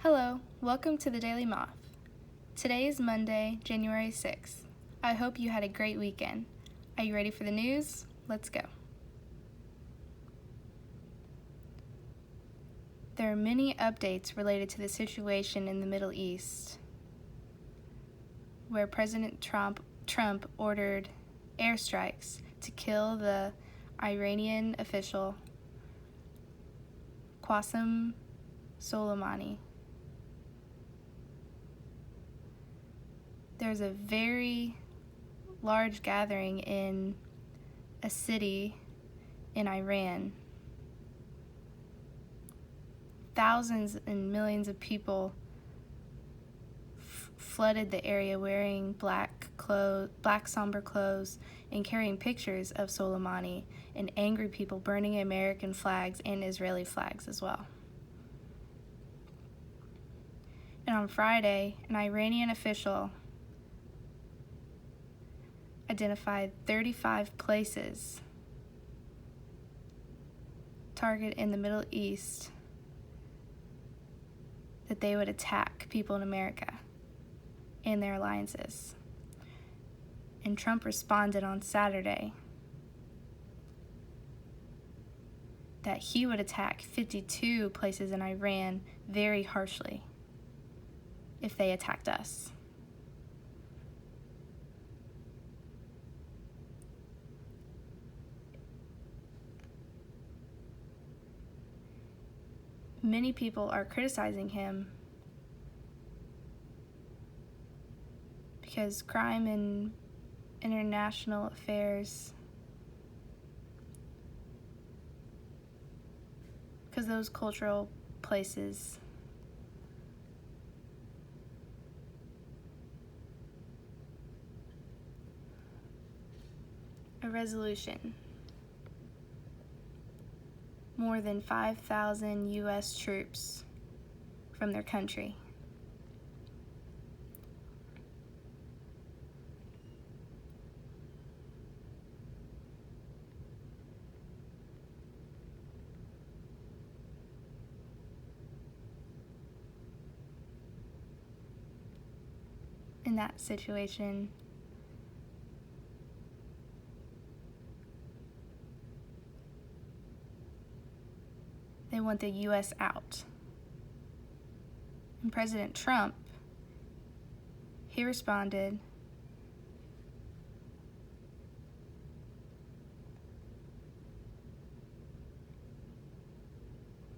Hello, welcome to the Daily Moth. Today is Monday, January 6th. I hope you had a great weekend. Are you ready for the news? Let's go. There are many updates related to the situation in the Middle East, where President Trump ordered airstrikes to kill the Iranian official Qasem Soleimani. There's a very large gathering in a city in Iran. Thousands and millions of people flooded the area wearing black somber clothes and carrying pictures of Soleimani, and angry people burning American flags and Israeli flags as well. And on Friday, an Iranian official identified 35 places targeted in the Middle East that they would attack people in America and their alliances. And Trump responded on Saturday that he would attack 52 places in Iran very harshly if they attacked us. Many people are criticizing him because crime in international affairs, because those cultural places a resolution. More than 5,000 U.S. troops from their country. In that situation, they want the U.S. out. And President Trump, he responded,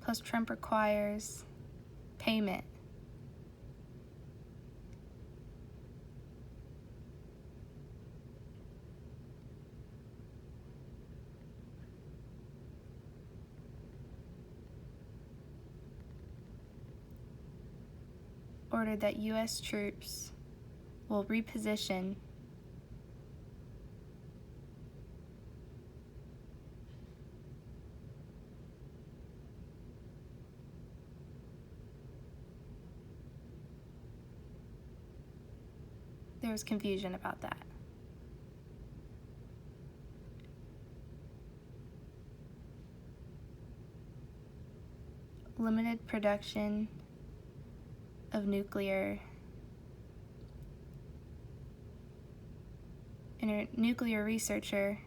plus Trump requires payment ordered that U.S. troops will reposition there was confusion about that. Limited production of nuclear. And a nuclear researcher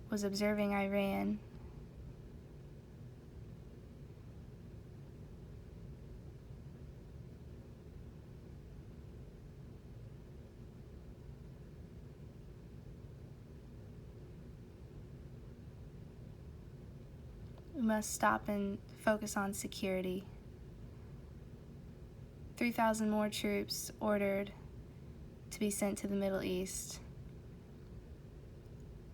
was observing Iran we must stop and focus on security. 3,000 more troops ordered to be sent to the Middle East,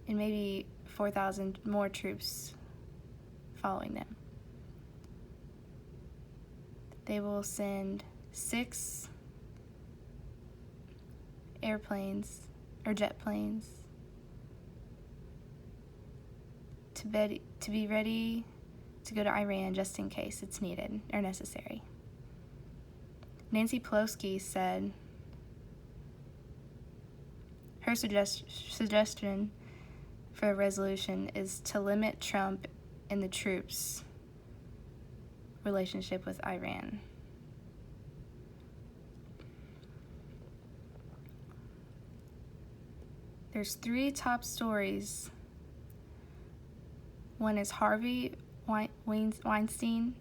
and maybe 4,000 more troops following them. They will send 6 airplanes or jet planes to be ready to go to Iran just in case it's needed or necessary. Nancy Pelosi said her suggestion for a resolution is to limit Trump and the troops' relationship with Iran. There's 3 top stories. One is Harvey Weinstein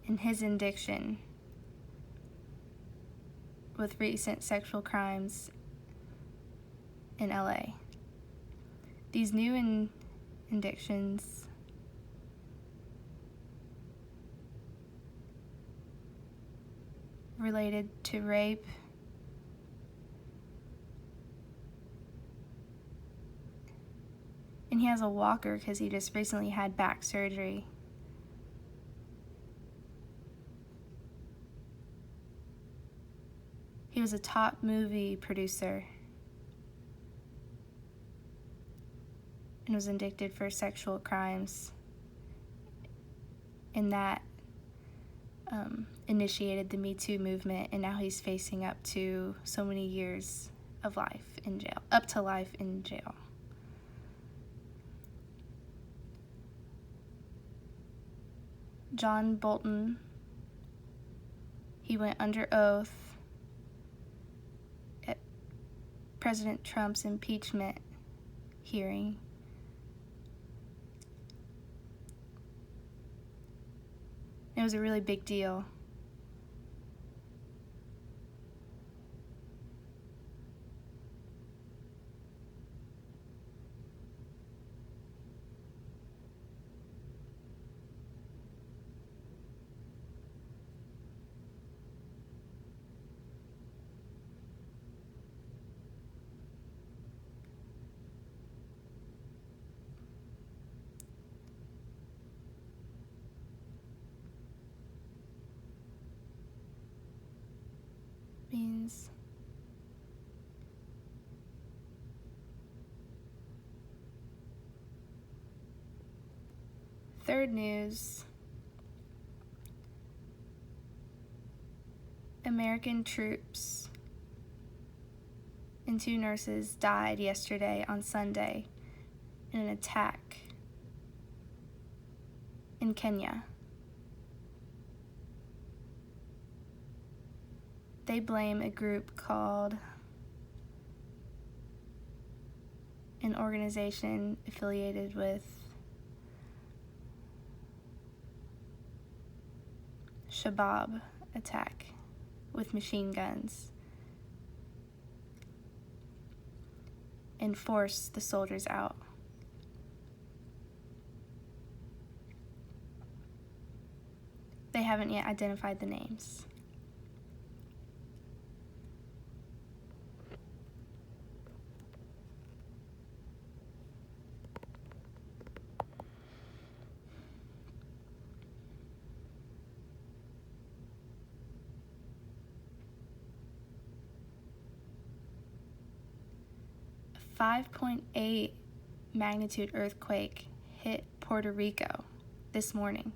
and his addiction with recent sexual crimes in LA. These new addictions related to rape, and he has a walker because he just recently had back surgery. He was a top movie producer and was indicted for sexual crimes, and that initiated the Me Too movement, and now he's facing up to so many years of life in jail, up to life in jail. John Bolton, he went under oath at President Trump's impeachment hearing. It was a really big deal. Means third news, American troops and 2 nurses died yesterday on Sunday in an attack in Kenya. They blame a group called an organization affiliated with Shabab attack with machine guns and force the soldiers out. They haven't yet identified the names. A 5.8 magnitude earthquake hit Puerto Rico this morning.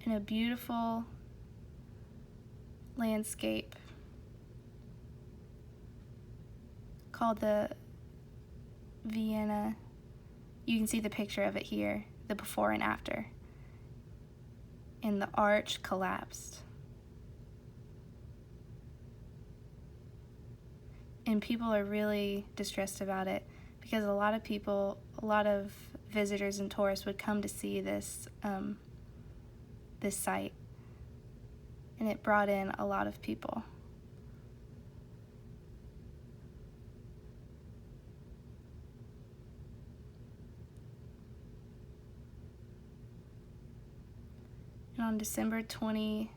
In a beautiful landscape called the Vienna. You can see the picture of it here, the before and after. And the arch collapsed. And people are really distressed about it because a lot of visitors and tourists would come to see this this site, and it brought in a lot of people. And on December 27th,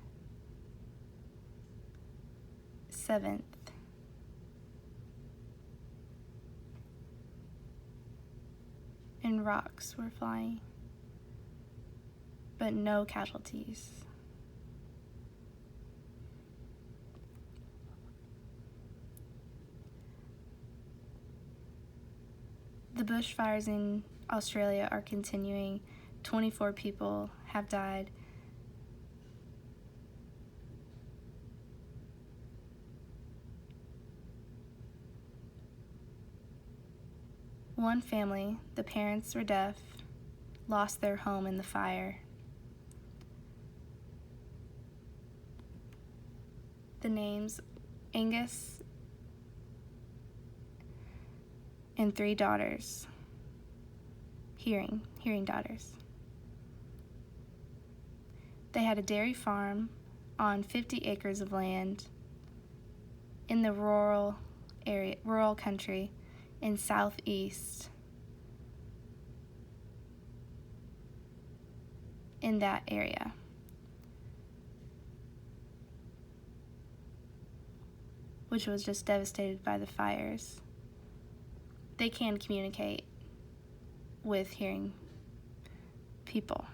and rocks were flying, but no casualties. The bushfires in Australia are continuing. 24 people have died. One family, the parents were deaf, lost their home in the fire. The names Angus and 3 daughters, hearing daughters. They had a dairy farm on 50 acres of land in the rural country in southeast in that area. Which was just devastated by the fires. They can communicate with hearing people.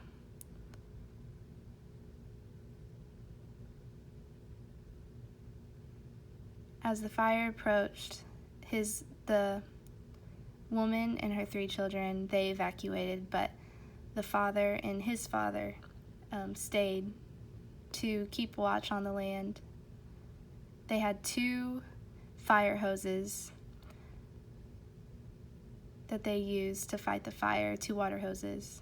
As the fire approached, the woman and her 3 children, they evacuated, but the father and his father stayed to keep watch on the land. They had 2 fire hoses that they used to fight the fire, 2 water hoses.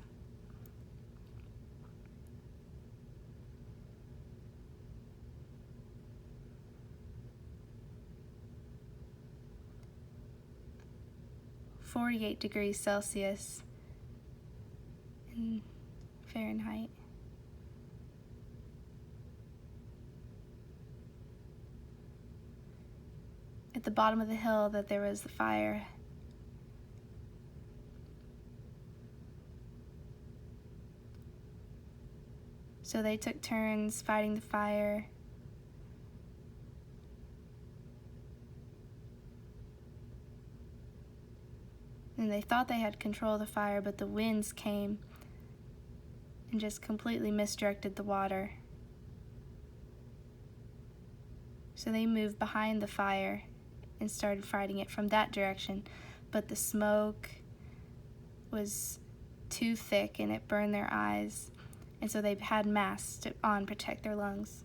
(48°C in Fahrenheit). At the bottom of the hill that there was the fire. So they took turns fighting the fire. And they thought they had control of the fire, but the winds came and just completely misdirected the water. So they moved behind the fire and started fighting it from that direction, but the smoke was too thick and it burned their eyes, and so they had masks on to protect their lungs.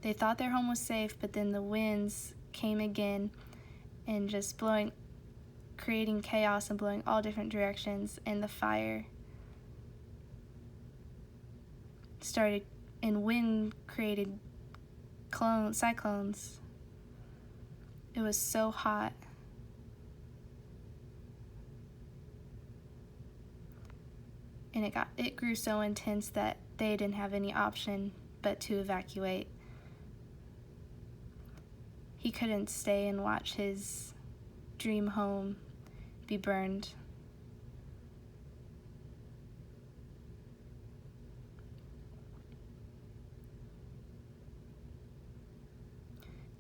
They thought their home was safe, but then the winds came again and just creating chaos and blowing all different directions, and the fire started, and wind created cyclones. It was so hot. And it grew so intense that they didn't have any option but to evacuate. He couldn't stay and watch his dream home be burned.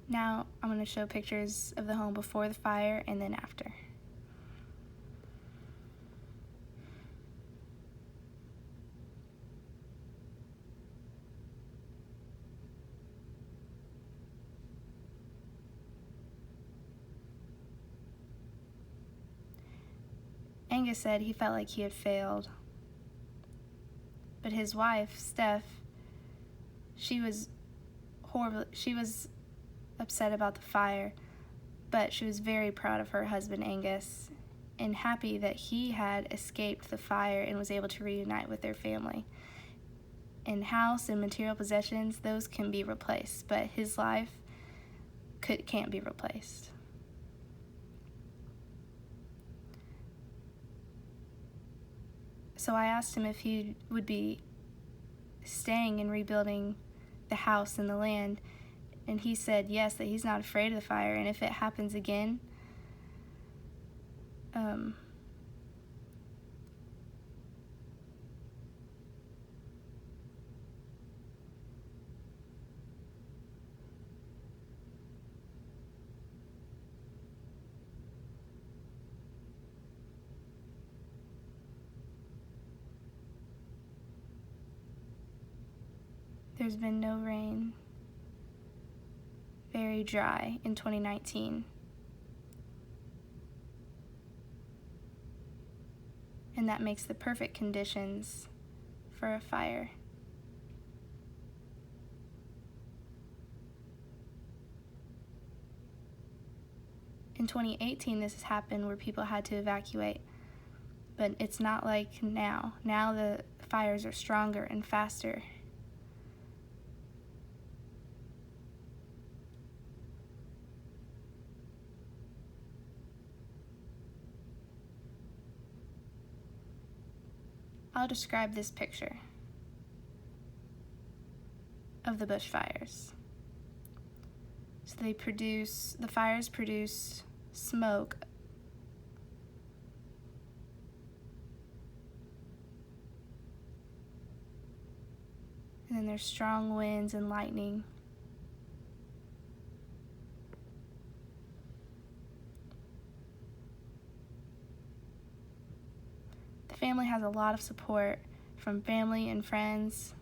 Now I'm going to show pictures of the home before the fire and then after. Angus said he felt like he had failed. But his wife, Steph, she was upset about the fire, but she was very proud of her husband, Angus, and happy that he had escaped the fire and was able to reunite with their family. And house and material possessions, those can be replaced, but his life can't be replaced. So I asked him if he would be staying and rebuilding the house and the land, and he said yes, that he's not afraid of the fire, and if it happens again, there's been no rain, very dry in 2019. And that makes the perfect conditions for a fire. In 2018, this has happened where people had to evacuate, but it's not like now. Now the fires are stronger and faster. I'll describe this picture of the bushfires. So the fires produce smoke and then there's strong winds and lightning. The family has a lot of support from family and friends,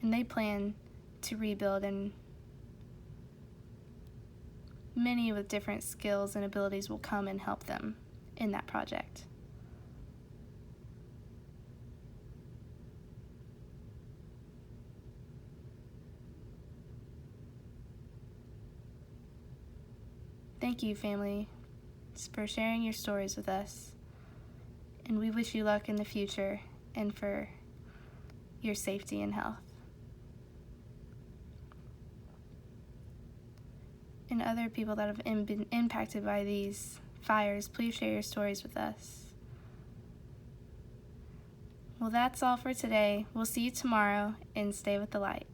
and they plan to rebuild, and many with different skills and abilities will come and help them in that project. Thank you, family, for sharing your stories with us, and we wish you luck in the future and for your safety and health. And other people that have been impacted by these fires, please share your stories with us. Well, that's all for today. We'll see you tomorrow, and stay with the light.